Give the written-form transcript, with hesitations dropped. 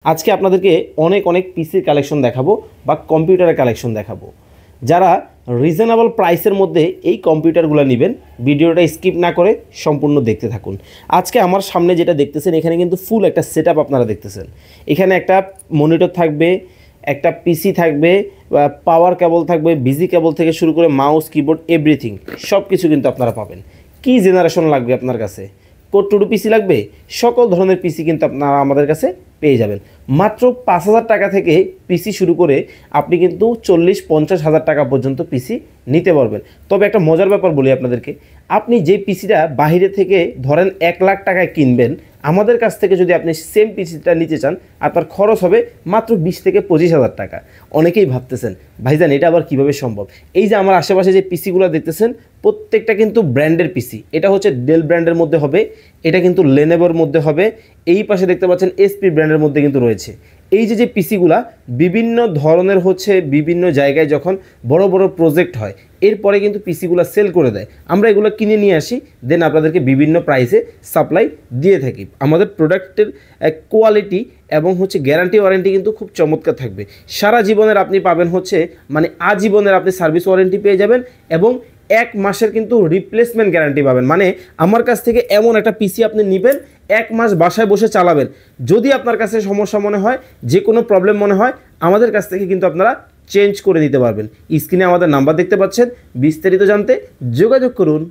আজকে আপনাদেরকে অনেক পিসির কালেকশন দেখাবো বা কম্পিউটারের কালেকশন দেখাবো। যারা রিজনেবল প্রাইসের মধ্যে এই কম্পিউটারগুলো নেবেন, ভিডিওটা স্কিপ না করে সম্পূর্ণ দেখতে থাকুন। আজকে আমার সামনে যেটা দেখতেছেন, এখানে কিন্তু ফুল একটা সেটআপ আপনারা দেখতেছেন। এখানে একটা মনিটর থাকবে, একটা পিসি থাকবে, পাওয়ার কেবল থাকবে, বিজি কেবল থেকে শুরু করে মাউস, কিবোর্ড, এভরিথিং সব কিছু কিন্তু আপনারা পাবেন। কি জেনারেশন লাগবে আপনার কাছে? কোড টু পিসি লাগবে, সকল ধরনের পিসি কিন্তু আপনারা আমাদের কাছে পেয়ে যাবেন। মাত্র 5,000 টাকা থেকে পিসি শুরু করে আপনি কিন্তু 40-50 হাজার টাকা পর্যন্ত পিসি নিতে পারবেন। তবে একটা মজার ব্যাপার বলি আপনাদেরকে, আপনি যে পিসিটা বাইরে থেকে ধরেন 1 লাখ টাকায় কিনবেন, আমাদের কাছ থেকে যদি আপনি সেম পিসিটা নিতে চান, আপনার খরচ হবে মাত্র 20 থেকে 25 হাজার টাকা। অনেকেই ভাবতেছেন ভাইজান এটা আবার কীভাবে সম্ভব? এই যে আমার আশেপাশে যে পিসিগুলো দেখতেছেন, প্রত্যেকটা কিন্তু ব্র্যান্ডের পিসি। এটা হচ্ছে ডেল ব্র্যান্ডের মধ্যে হবে, এটা কিন্তু লেনোভোর মধ্যে হবে, এই পাশে দেখতে পাচ্ছেন এসপি ব্র্যান্ডের মধ্যে কিন্তু রয়েছে। এই যে পিসিগুলা বিভিন্ন ধরনের হচ্ছে, বিভিন্ন জায়গায় যখন বড় বড় প্রজেক্ট হয়, এরপরে কিন্তু পিসিগুলো সেল করে দেয়। আমরা এগুলো কিনে নিয়ে আসি, দেন আপনাদেরকে বিভিন্ন প্রাইসে সাপ্লাই দিয়ে থাকি। আমাদের প্রোডাক্টের কোয়ালিটি এবং হচ্ছে গ্যারান্টি ওয়ারেন্টি কিন্তু খুব চমৎকার থাকবে। সারা জীবনের আপনি পাবেন হচ্ছে, মানে আজীবনের আপনি সার্ভিস ওয়ারেন্টি পেয়ে যাবেন এবং 1 মাসের কিন্তু রিপ্লেসমেন্ট গ্যারান্টি পাবেন। মানে আমার কাছ থেকে এমন একটা পিসি আপনি নেবেন, 1 মাস বাসায় বসে চালাবেন। যদি আপনার কাছে সমস্যা মনে হয়, যে কোনো প্রবলেম মনে হয়, আমাদের কাছ থেকে কিন্তু আপনারা চেঞ্জ করে দিতে পারবেন। স্ক্রিনে আমাদের নাম্বার দেখতে পাচ্ছেন, বিস্তারিত জানতে যোগাযোগ করুন।